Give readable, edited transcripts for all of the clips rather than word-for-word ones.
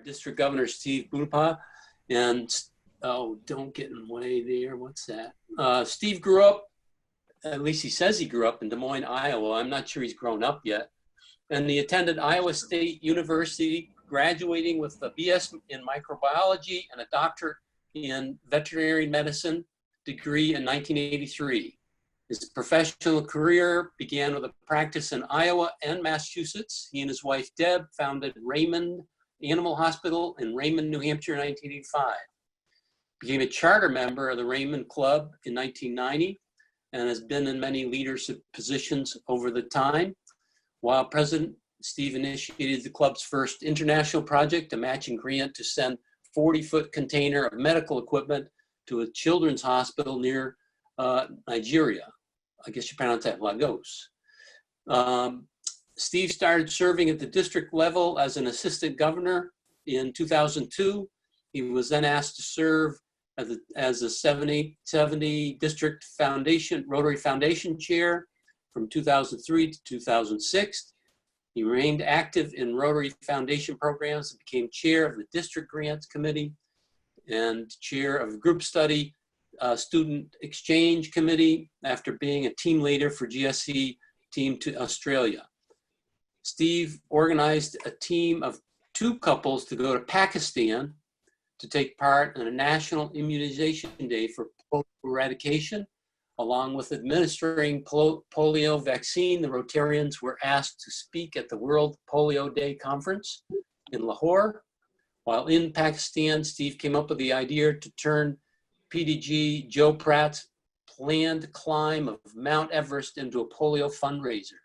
District Governor, Steve Puderbaugh, and oh, don't get in the way there. What's that? Steve grew up, at least he says he grew up in Des Moines, Iowa. I'm not sure he's grown up yet. And he attended Iowa State University, graduating with a BS in microbiology and a doctorate in veterinary medicine degree in 1983. His professional career began with a practice in Iowa and Massachusetts. He and his wife, Deb, founded Raymond Animal Hospital in Raymond, New Hampshire in 1985. Became a charter member of the Raymond Club in 1990 and has been in many leadership positions over the time. While president, Steve initiated the club's first international project, a matching grant to send 40-foot container of medical equipment to a children's hospital near Nigeria. I guess you pronounce that Lagos. Steve started serving at the district level as an assistant governor in 2002. He was then asked to serve as a 70 District Foundation, Rotary Foundation chair from 2003 to 2006. He remained active in Rotary Foundation programs and became chair of the District Grants Committee and chair of Group Study Student Exchange Committee after being a team leader for GSE Team to Australia. Steve organized a team of 2 couples to go to Pakistan to take part in a national immunization day for polio eradication. Along with administering polio vaccine, the Rotarians were asked to speak at the World Polio Day Conference in Lahore. While in Pakistan, Steve came up with the idea to turn PDG Joe Pratt's planned climb of Mount Everest into a polio fundraiser.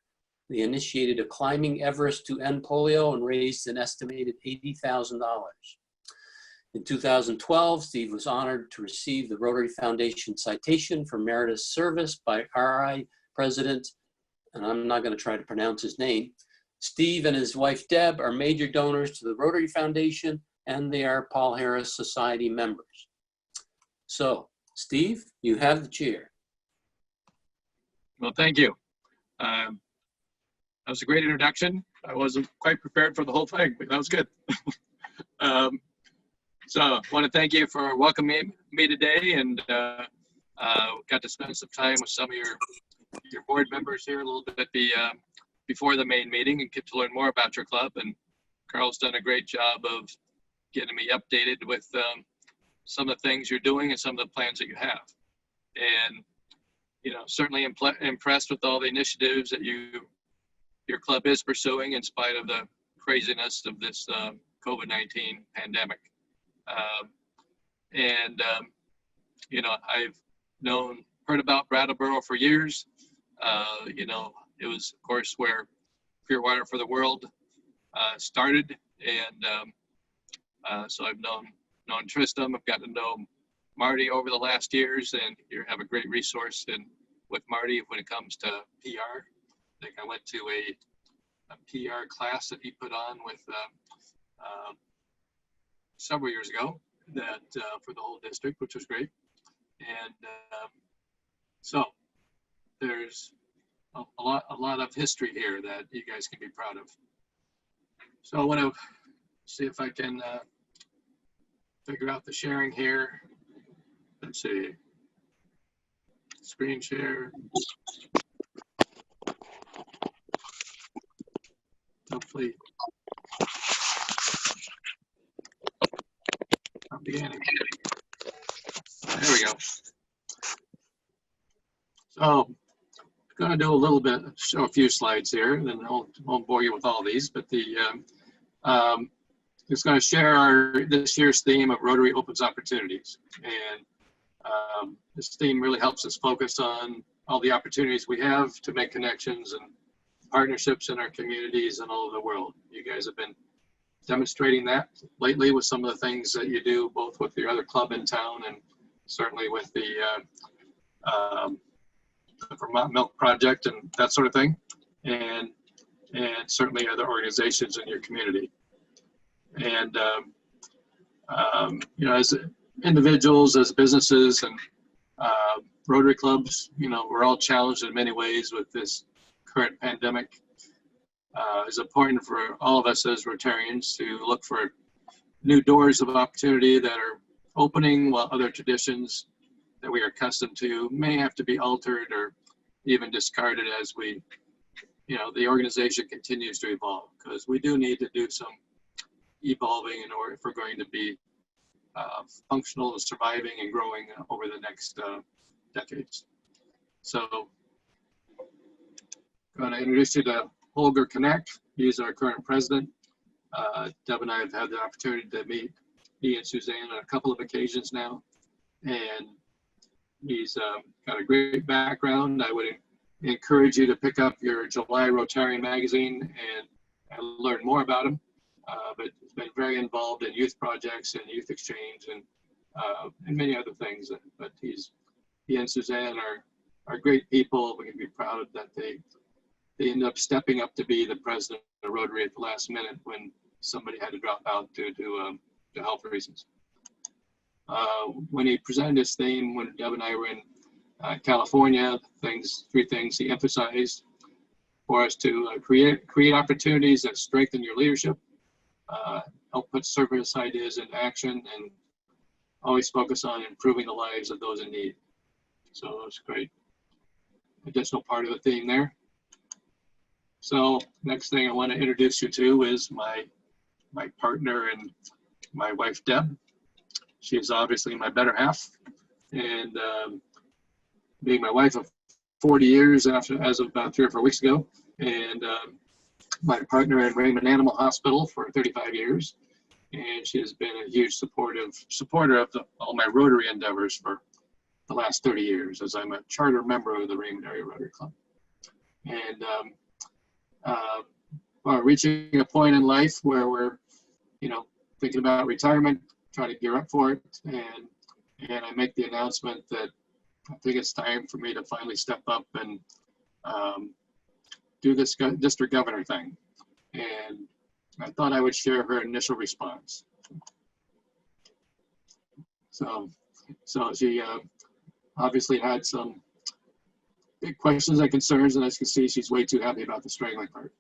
They initiated a Climbing Everest to End Polio and raised an estimated $80,000. In 2012, Steve was honored to receive the Rotary Foundation citation for Meredith's service by RI President, and I'm not going to try to pronounce his name. Steve and his wife Deb are major donors to the Rotary Foundation, and they are Paul Harris Society members. So, Steve, you have the chair. Well, thank you. That was a great introduction. I wasn't quite prepared for the whole thing, but that was good. So I want to thank you for welcoming me today, and got to spend some time with some of your board members here a little bit before the main meeting and get to learn more about your club. And Carl's done a great job of getting me updated with some of the things you're doing and some of the plans that you have. And, you know, certainly impressed with all the initiatives that your club is pursuing in spite of the craziness of this COVID-19 pandemic. You know, I've heard about Brattleboro for years. You know, it was, of course, where Pure Water for the World started. And so I've known Tristram. I've gotten to know Marty over the last years, and you have a great resource with Marty when it comes to PR. I think I went to a PR class that he put on with several years ago that for the whole district, which was great. And so there's a lot of history here that you guys can be proud of. So I want to see if I can figure out the sharing here. Let's see, screen share. Hopefully I'm beginning. There we go. So I'm going to do a little bit, show a few slides here, and then I won't bore you with all these, but just going to share this year's theme of Rotary Opens Opportunities. And this theme really helps us focus on all the opportunities we have to make connections and partnerships in our communities and all over the world. You guys have been demonstrating that lately with some of the things that you do, both with your other club in town and certainly with the Vermont Milk Project and that sort of thing, and certainly other organizations in your community. And you know, as individuals, as businesses, and Rotary clubs, you know, we're all challenged in many ways with this current pandemic. It's important for all of us as Rotarians to look for new doors of opportunity that are opening, while other traditions that we are accustomed to may have to be altered or even discarded as we, the organization continues to evolve, because we do need to do some evolving in order if we're going to be functional and surviving and growing over the next decades. So I'm going to introduce you to Holger Knack. He's our current president. Deb and I have had the opportunity to meet he and Suzanne on a couple of occasions now, and he's got a great background. I would encourage you to pick up your July Rotarian magazine and learn more about him. But he's been very involved in youth projects and youth exchange and many other things. But he and Suzanne are great people. We can be proud that they ended up stepping up to be the president of Rotary at the last minute when somebody had to drop out due to health reasons. When he presented his theme, when Deb and I were in California, three things he emphasized for us to create opportunities that strengthen your leadership, help put service ideas into action, and always focus on improving the lives of those in need. So it's great additional part of the theme there. So next thing I want to introduce you to is my partner and my wife, Deb. She is obviously my better half, and being my wife of 40 years as of about 3 or 4 weeks ago, and my partner in Raymond Animal Hospital for 35 years, and she has been a huge supporter of all my Rotary endeavors for the last 30 years, as I'm a charter member of the Raymond Area Rotary Club. And we're reaching a point in life where we're, thinking about retirement, trying to gear up for it, and I make the announcement that I think it's time for me to finally step up and do this district governor thing. And I thought I would share her initial response. So she obviously had some big questions and concerns, and as you can see, she's way too happy about the strangling part.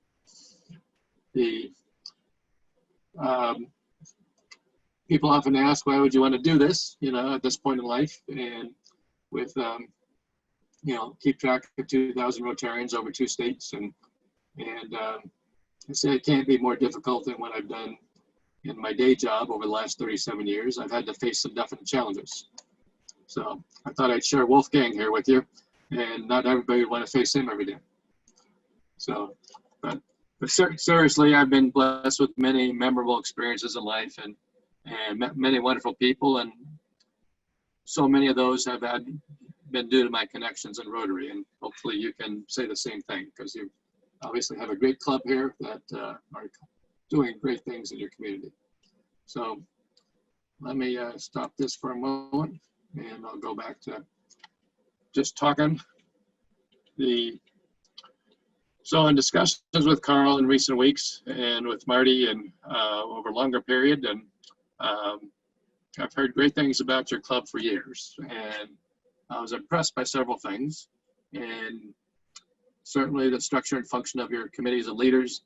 People often ask, why would you want to do this, at this point in life? And with, keep track of 2,000 Rotarians over 2 states. And I say it can't be more difficult than what I've done in my day job over the last 37 years. I've had to face some definite challenges. So I thought I'd share Wolfgang here with you, and not everybody would want to face him every day. So, but seriously, I've been blessed with many memorable experiences in life and met many wonderful people, and so many of those have been due to my connections in Rotary, and hopefully you can say the same thing, because you obviously have a great club here that are doing great things in your community. So let me stop this for a moment, and I'll go back to just talking. So in discussions with Carl in recent weeks and with Marty and over a longer period, and I've heard great things about your club for years, and I was impressed by several things, and certainly the structure and function of your committees and leaders.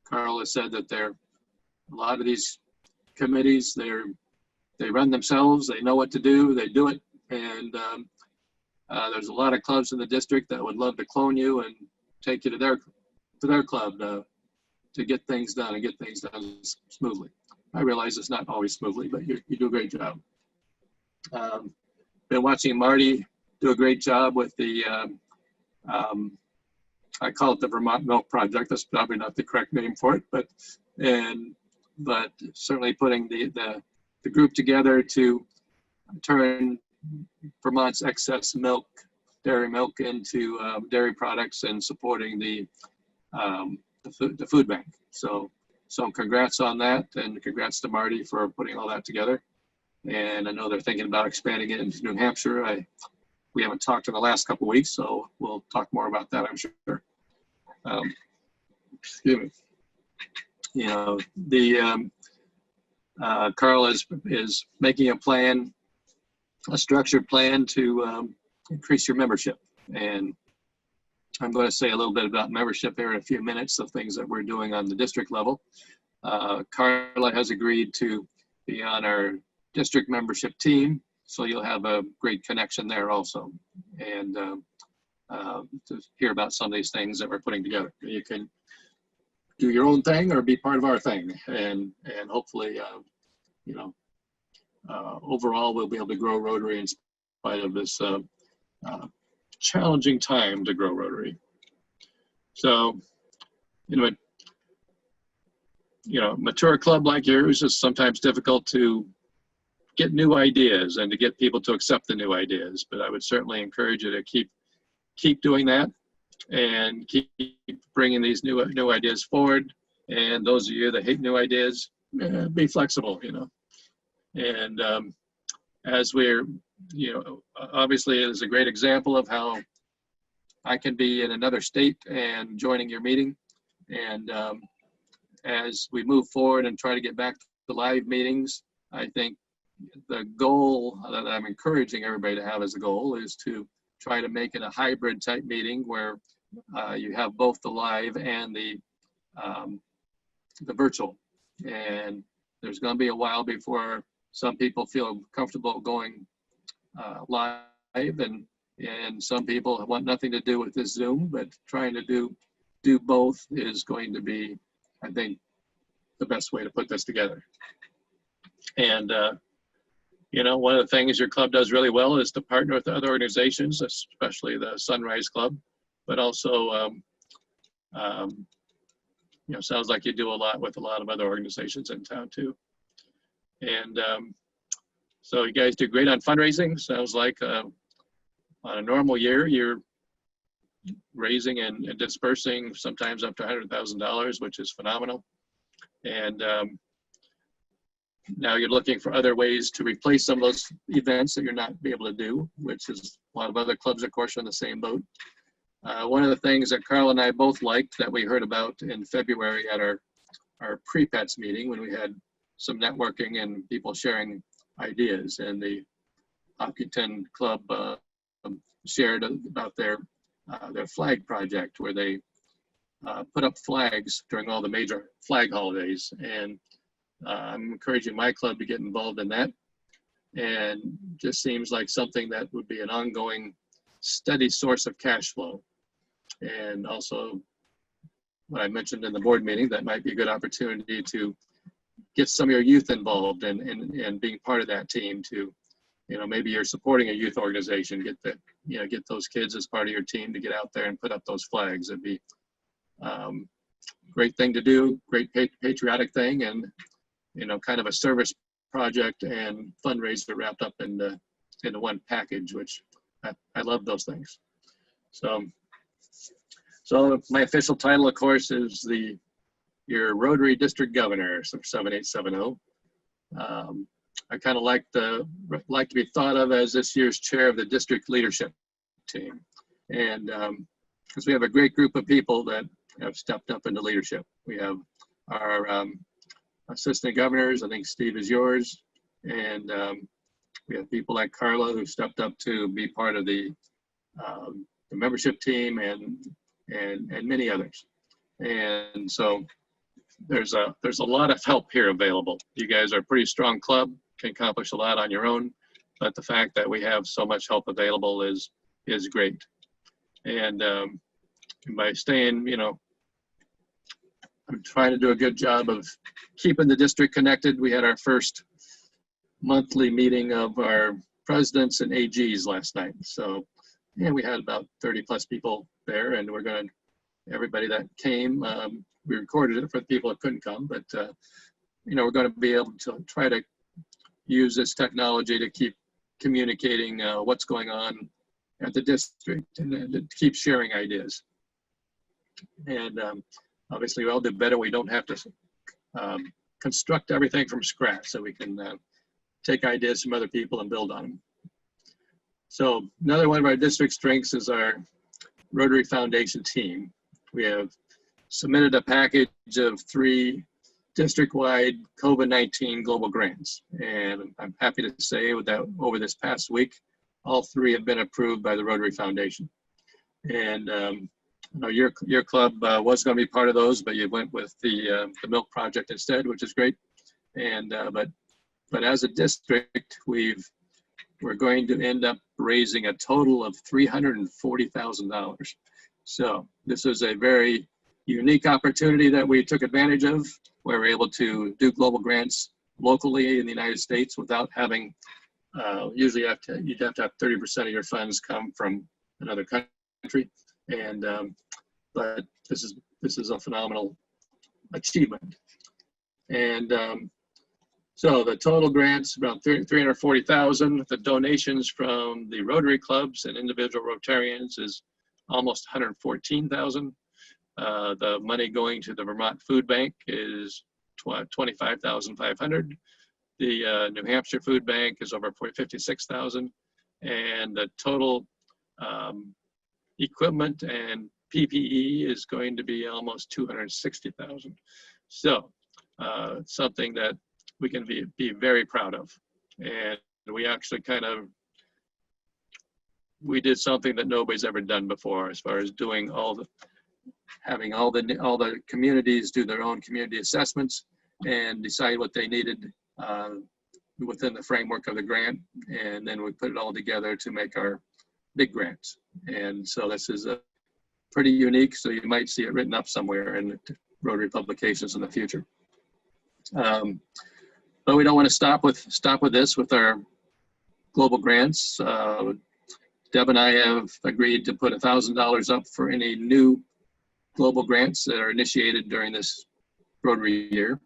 Carl has said that a lot of these committees, they run themselves, they know what to do, they do it, and there's a lot of clubs in the district that would love to clone you and take you to their club to get things done and get things done smoothly. I realize it's not always smoothly, but you do a great job. Been watching Marty do a great job with the, I call it the Vermont Milk Project. That's probably not the correct name for it, but certainly putting the group together to turn Vermont's excess milk, dairy milk, into dairy products and supporting the food bank. So congrats on that, and congrats to Marty for putting all that together. And I know they're thinking about expanding it into New Hampshire. We haven't talked in the last couple of weeks, so we'll talk more about that, I'm sure. Excuse me. Carl is making a structured plan to increase your membership. And I'm going to say a little bit about membership here in a few minutes, the things that we're doing on the district level. Carla has agreed to be on our district membership team. So you'll have a great connection there also. And to hear about some of these things that we're putting together. You can do your own thing or be part of our thing. And hopefully, overall, we'll be able to grow Rotary in spite of this challenging time to grow Rotary. So, mature club like yours is sometimes difficult to get new ideas and to get people to accept the new ideas. But I would certainly encourage you to keep doing that and keep bringing these new ideas forward. And those of you that hate new ideas, be flexible, And as we're, obviously it is a great example of how I can be in another state and joining your meeting. And as we move forward and try to get back to live meetings, I think the goal that I'm encouraging everybody to have as a goal is to try to make it a hybrid type meeting where you have both the live and the virtual. And there's going to be a while before some people feel comfortable going live, and some people want nothing to do with this Zoom, but trying to do both is going to be, I think, the best way to put this together. And one of the things your club does really well is to partner with other organizations, especially the Sunrise Club, but also, sounds like you do a lot with a lot of other organizations in town too. And so you guys do great on fundraising. Sounds like on a normal year, you're raising and dispersing sometimes up to $100,000, which is phenomenal. And now you're looking for other ways to replace some of those events that you're not able to do, which is a lot of other clubs, of course, are in the same boat. One of the things that Carl and I both liked that we heard about in February at our pre-pets meeting, when we had some networking and people sharing ideas, and the Hopkinton Club shared about their flag project, where they put up flags during all the major flag holidays. And I'm encouraging my club to get involved in that. And just seems like something that would be an ongoing, steady source of cash flow. And also, what I mentioned in the board meeting, that might be a good opportunity to get some of your youth involved and being part of that team to, maybe you're supporting a youth organization, get those kids as part of your team to get out there and put up those flags. It'd be great thing to do, great patriotic thing, and kind of a service project and fundraiser wrapped up into one package, which I love those things. So my official title, of course, is your Rotary District Governor, so 7870. I kind of like to be thought of as this year's chair of the district leadership team, and because we have a great group of people that have stepped up into leadership. We have our assistant governors. I think Steve is yours, and we have people like Carla who stepped up to be part of the membership team, and many others. And so there's a lot of help here available. You guys are a pretty strong club, can accomplish a lot on your own, but the fact that we have so much help available is great. And by staying, I'm trying to do a good job of keeping the district connected. We had our first monthly meeting of our presidents and AGs last night. So, we had about 30 plus people there, and everybody that came, we recorded it for the people that couldn't come, but we're going to be able to try to use this technology to keep communicating what's going on at the district and to keep sharing ideas. And obviously, we all do better. We don't have to construct everything from scratch, so we can take ideas from other people and build on them. So another one of our district strengths is our Rotary Foundation team. We have submitted a package of 3 district-wide COVID-19 global grants. And I'm happy to say that over this past week, all 3 have been approved by the Rotary Foundation. And your club was going to be part of those, but you went with the Milk Project instead, which is great. And but But as a district, we're going to end up raising a total of $340,000. So this is a very unique opportunity that we took advantage of, where we're able to do global grants locally in the United States without having, usually you'd have to have 30% of your funds come from another country. And, but this is a phenomenal achievement. And so the total grants about 340,000. The donations from the Rotary clubs and individual Rotarians is almost 114,000. The money going to the Vermont Food Bank is 25,500. The New Hampshire Food Bank is over 56,000, and the total equipment and PPE is going to be almost 260,000. So something that we can be very proud of. And we actually we did something that nobody's ever done before, as far as doing having all the communities do their own community assessments and decide what they needed within the framework of the grant, and then we put it all together to make our big grants. And so this is a pretty unique, so you might see it written up somewhere in Rotary publications in the future. But we don't want to stop with this with our global grants. Deb and I have agreed to put $1,000 up for any new global grants that are initiated during this Rotary year.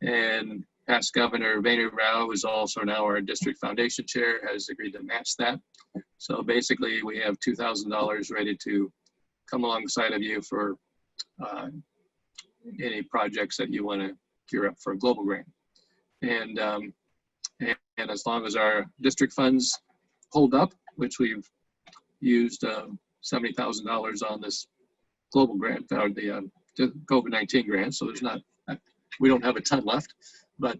And past Governor Venu Rao, who is also now our district foundation chair, has agreed to match that. So basically we have $2,000 ready to come alongside of you for any projects that you want to gear up for a global grant. And as long as our district funds hold up, which we've used $70,000 on this global grant, or the COVID-19 grant, so we don't have a ton left, but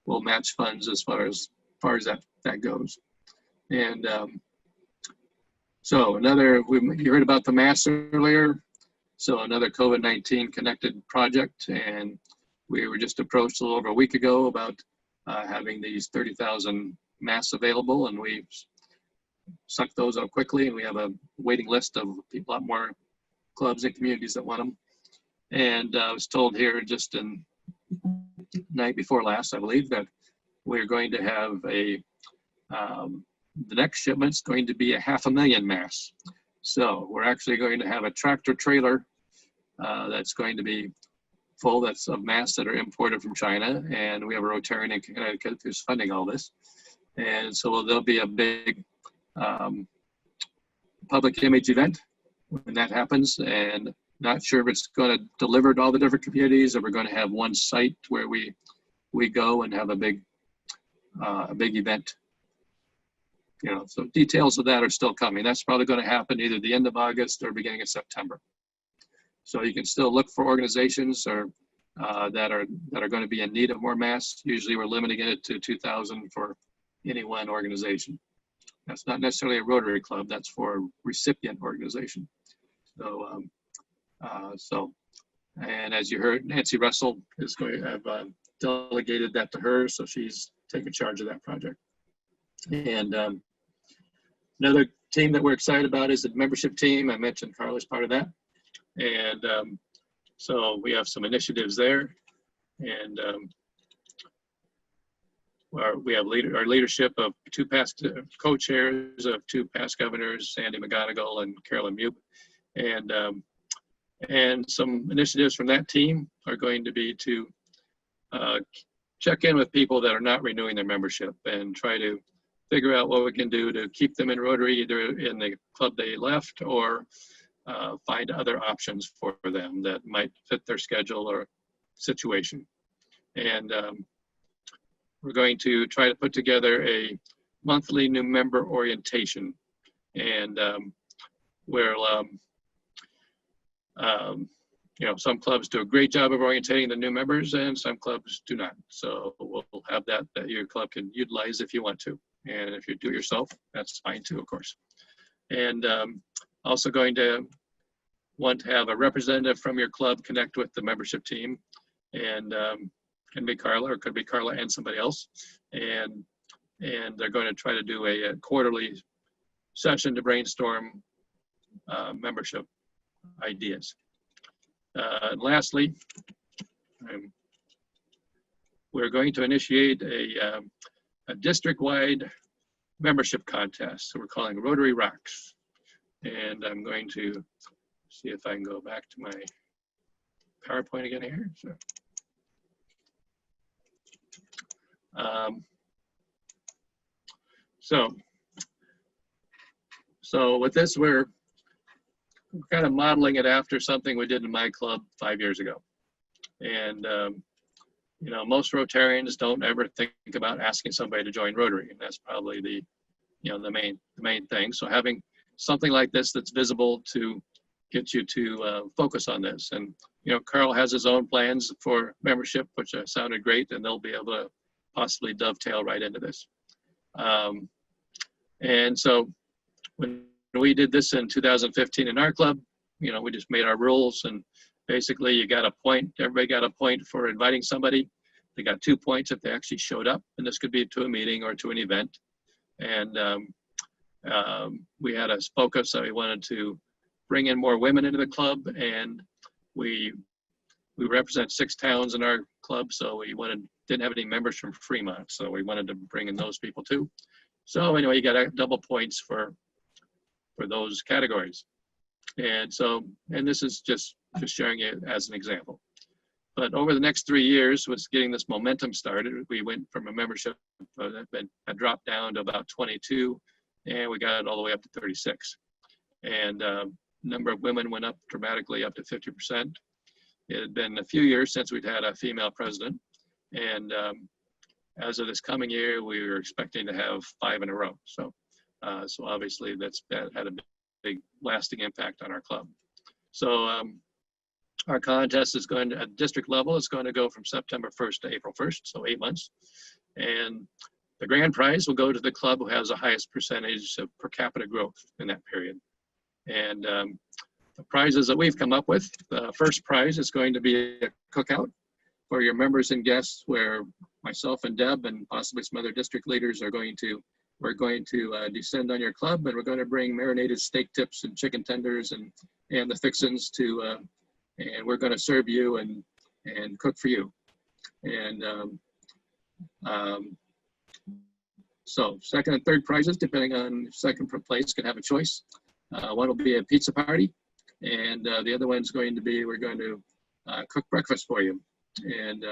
we'll match funds as far as that goes. And so you heard about the mass earlier, so another COVID-19 connected project, and we were just approached a little over a week ago about having these 30,000 masks available, and we sucked those out quickly, and we have a waiting list of a lot more clubs and communities that want them. And I was told here just in night before last, I believe, that we're going to have the next shipment's going to be 500,000 masks. So we're actually going to have a tractor trailer that's going to be full of masks that are imported from China, and we have a Rotarian in Connecticut who's funding all this. And so there'll be a big public image event when that happens, and not sure if it's going to deliver to all the different communities, or we're going to have one site where we go and have a big event. You know, so details of that are still coming. That's probably going to happen either the end of August or beginning of September. So you can still look for organizations or that are going to be in need of more masks. Usually we're limiting it to 2,000 for any one organization. That's not necessarily a Rotary Club. That's for a recipient organization. So, and as you heard, Nancy Russell is going to have delegated that to her, so she's taking charge of that project. And another team that we're excited about is the membership team. I mentioned Carla's part of that. And so we have some initiatives there. And we have our leadership of two past co-chairs of two past governors, Sandy McGonigal and Carolyn Mube. And some initiatives from that team are going to be to check in with people that are not renewing their membership and try to figure out what we can do to keep them in Rotary, either in the club they left or find other options for them that might fit their schedule or situation. And we're going to try to put together a monthly new member orientation, and where you know, some clubs do a great job of orientating the new members and some clubs do not. So we'll have that your club can utilize if you want to. And if you do it yourself, that's fine too, of course. And also going to want to have a representative from your club connect with the membership team and can be Carla, or it could be Carla and somebody else. And they're going to try to do a quarterly session to brainstorm membership ideas. And lastly, we're going to initiate a district-wide membership contest. So we're calling Rotary Rocks. And I'm going to see if I can go back to my PowerPoint again here. So with this, we're kind of modeling it after something we did in my club 5 years ago. And you know, most Rotarians don't ever think about asking somebody to join Rotary, and that's probably the main thing. So having something like this that's visible to get you to focus on this. And you know, Carl has his own plans for membership, which sounded great, and they'll be able to possibly dovetail right into this. And so when we did this in 2015 in our club, you know, we just made our rules, and basically you got a point, everybody got a point for inviting somebody. They got 2 points if they actually showed up, and this could be to a meeting or to an event. And we had a focus that we wanted to bring in more women into the club, and we represent 6 towns in our club, so we didn't have any members from Fremont, so we wanted to bring in those people too. So anyway, you got double points for those categories. And so, and this is just sharing it as an example. But over the next 3 years, was getting this momentum started. We went from a membership that had dropped down to about 22, and we got it all the way up to 36. And number of women went up dramatically, up to 50%. It had been a few years since we'd had a female president. And as of this coming year, we were expecting to have 5 in a row. So, so obviously that had a big lasting impact on our club. So our contest is going to, at district level, it's going to go from September 1st to April 1st, so 8 months. And the grand prize will go to the club who has the highest percentage of per capita growth in that period. And the prizes that we've come up with, the first prize is going to be a cookout for your members and guests, where myself and Deb and possibly some other district leaders are going to, we're going to descend on your club, and we're going to bring marinated steak tips and chicken tenders and the fixins to, and we're going to serve you and cook for you. And so second and third prizes, depending on second place, can have a choice. One will be a pizza party, and the other one's going to be, we're going to cook breakfast for you. And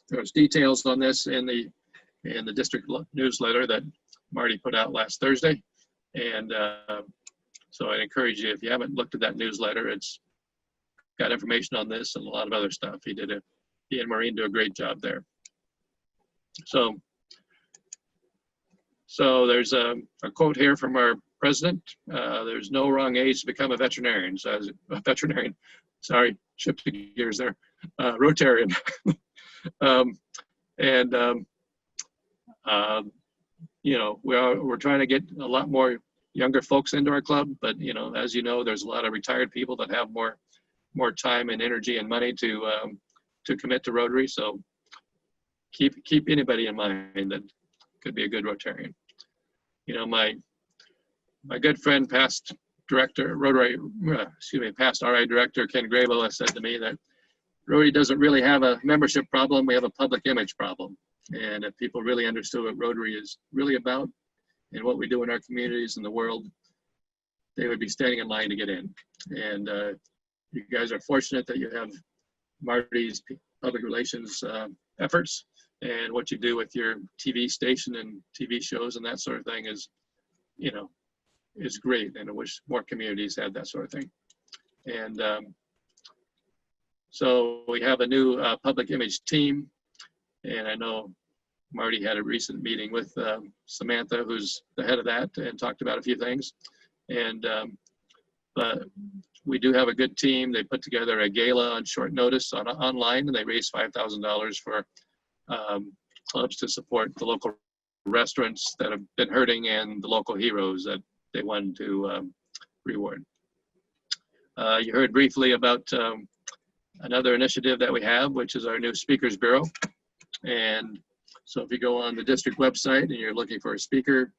there's details on this in the district newsletter that Marty put out last Thursday. And so I'd encourage you, if you haven't looked at that newsletter, it's got information on this and a lot of other stuff. He and Maureen do a great job there. So there's a quote here from our president. There's no wrong age to become a veterinarian. So as a veterinarian, sorry, shifting gears there, Rotarian. You know, we're trying to get a lot more younger folks into our club, but you know, as you know, there's a lot of retired people that have more time and energy and money to commit to Rotary. So keep anybody in mind that could be a good Rotarian. You know, my good friend, past director, past RI director Ken Grable has said to me that Rotary doesn't really have a membership problem, we have a public image problem. And if people really understood what Rotary is really about and what we do in our communities and the world, they would be standing in line to get in. And you guys are fortunate that you have Marty's public relations efforts, and what you do with your TV station and TV shows and that sort of thing is, you know, is great. And I wish more communities had that sort of thing. And so we have a new public image team, and I know Marty had a recent meeting with Samantha, who's the head of that, and talked about a few things. And but we do have a good team. They put together a gala on short notice online, and they raised $5,000 for clubs to support the local restaurants that have been hurting and the local heroes that they wanted to reward. You heard briefly about another initiative that we have, which is our new Speakers Bureau. And so if you go on the district website and you're looking for a speaker,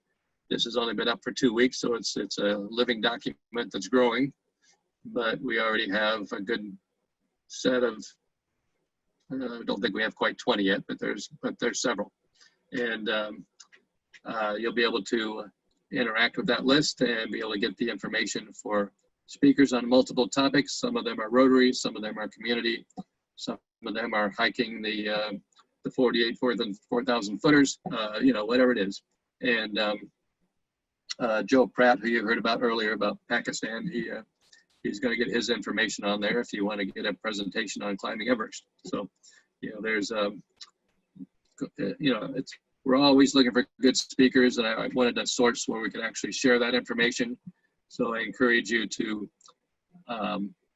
this has only been up for 2 weeks, so it's a living document that's growing. But we already have a good set of, I don't think we have quite 20 yet, but there's several. And you'll be able to interact with that list and be able to get the information for speakers on multiple topics. Some of them are Rotary, some of them are community, some of them are hiking the 48, 4,000 footers, you know, whatever it is. And Joe Pratt, who you heard about earlier about Pakistan, he's going to get his information on there if you want to get a presentation on climbing Everest. So, you know, there's, you know, we're always looking for good speakers, and I wanted a source where we could actually share that information. So I encourage you to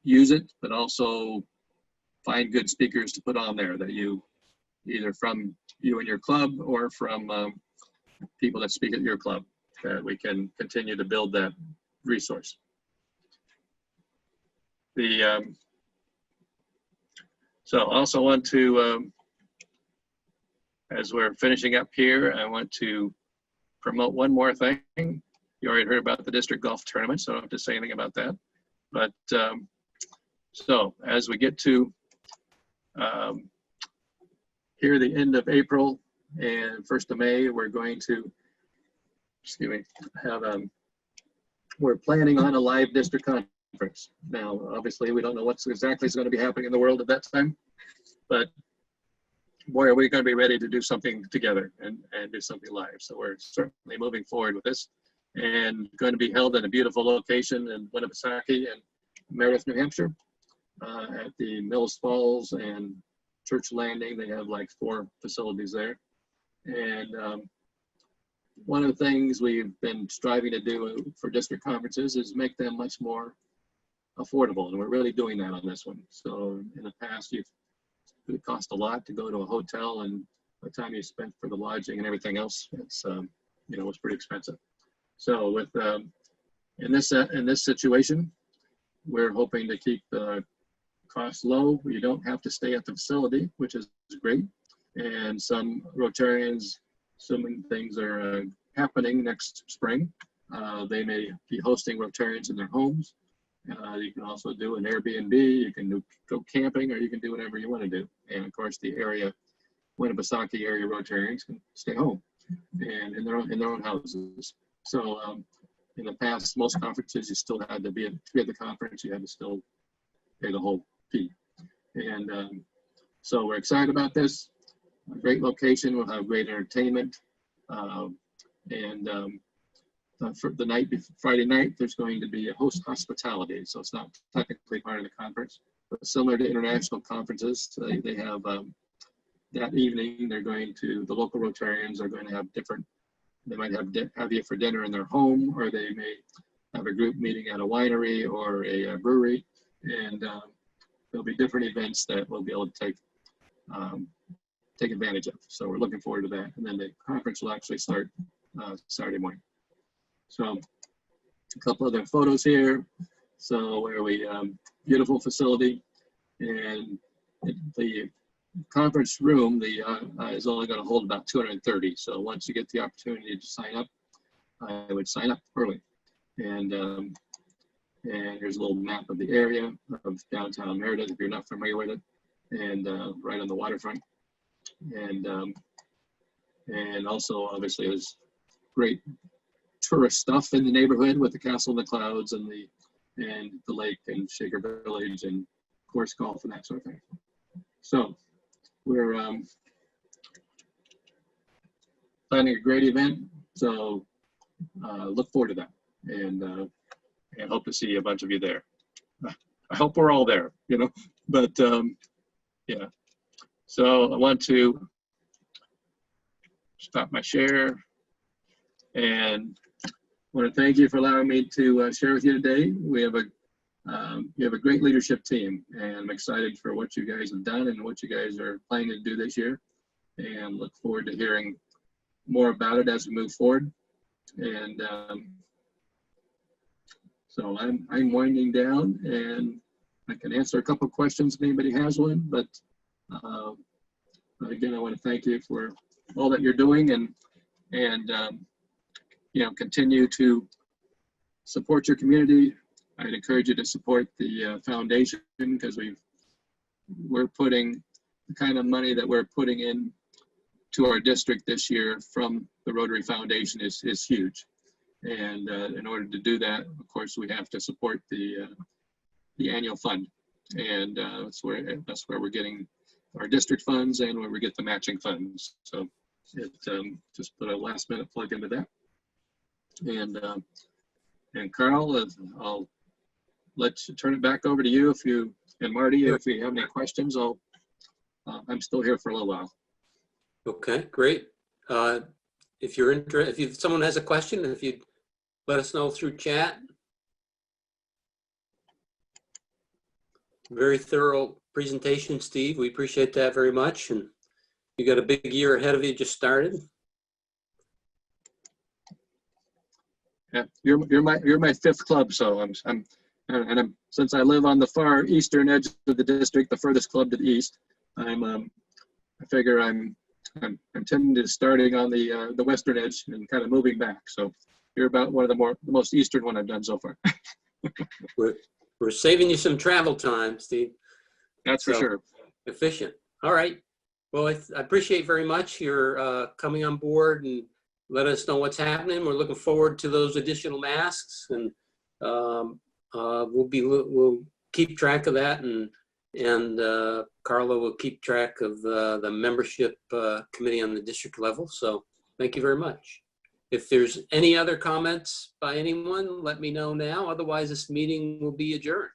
use it, but also find good speakers to put on there that you, either from you and your club or from people that speak at your club, that we can continue to build that resource. So I also want to, as we're finishing up here, I want to promote one more thing. You already heard about the district golf tournament, so I don't have to say anything about that. But so as we get to here the end of April and 1st of May, we're going to, excuse me, have we're planning on a live district conference. Now, obviously, we don't know what's exactly is going to be happening in the world at that time, but boy, are we going to be ready to do something together and do something live. So we're certainly moving forward with this, and going to be held in a beautiful location in Winnipesaukee and Meredith, New Hampshire, at the Mills Falls and Church Landing. They have like 4 facilities there. And one of the things we've been striving to do for district conferences is make them much more affordable, and we're really doing that on this one. So in the past, it cost a lot to go to a hotel, and the time you spent for the lodging and everything else, it's you know, was pretty expensive. So with in this situation, we're hoping to keep the costs low. You don't have to stay at the facility, which is great. And some Rotarians, assuming things are happening next spring, they may be hosting Rotarians in their homes. You can also do an Airbnb, you can go camping, or you can do whatever you want to do. And of course, the Winnipesaukee area Rotarians can stay home and in their own houses. So in the past, most conferences, you still had to be at the conference, you had to still pay the whole fee. And so we're excited about this. A great location, we'll have great entertainment. For the night, Friday night, there's going to be a host hospitality. So it's not technically part of the conference, but similar to international conferences, they have that evening, the local Rotarians are going to have different, they might have you for dinner in their home, or they may have a group meeting at a winery or a brewery. And there'll be different events that we'll be able to take advantage of. So we're looking forward to that. And then the conference will actually start Saturday morning. So a couple other photos here. So where we, beautiful facility, and the conference room, is only going to hold about 230. So once you get the opportunity to sign up, I would sign up early. And here's a little map of the area of downtown Meredith, if you're not familiar with it, and right on the waterfront. And also, obviously, there's great tourist stuff in the neighborhood with the Castle in the Clouds and the lake and Shaker Village and course golf and that sort of thing. So we're planning a great event. So look forward to that, and hope to see a bunch of you there. I hope we're all there, you know, but yeah. So I want to stop my share, and want to thank you for allowing me to share with you today. We have a great leadership team, and I'm excited for what you guys have done and what you guys are planning to do this year, and look forward to hearing more about it as we move forward. And so I'm winding down, and I can answer a couple questions if anybody has one, but again, I want to thank you for all that you're doing and continue to support your community. I'd encourage you to support the foundation, because we're putting the kind of money that we're putting in to our district this year from the Rotary Foundation is huge. And in order to do that, of course, we have to support the annual fund. And that's where we're getting our district funds and where we get the matching funds. So just put a last minute plug into that. And Carl, I'll let you turn it back over to you and Marty, if you have any questions, I'm still here for a little while. Okay, great. If you're interested, if someone has a question, if you'd let us know through chat. Very thorough presentation, Steve. We appreciate that very much. And you got a big year ahead of you, just started. Yeah, you're my fifth club, so I'm since I live on the far eastern edge of the district, the furthest club to the east, I figure I'm tending to starting on the western edge and kind of moving back. So you're about one of the most eastern one I've done so far. We're saving you some travel time, Steve. That's for sure. Efficient. All right. Well, I appreciate very much your coming on board and let us know what's happening. We're looking forward to those additional masks, and we'll keep track of that, and Carla will keep track of the membership committee on the district level. So thank you very much. If there's any other comments by anyone, let me know now. Otherwise, this meeting will be adjourned.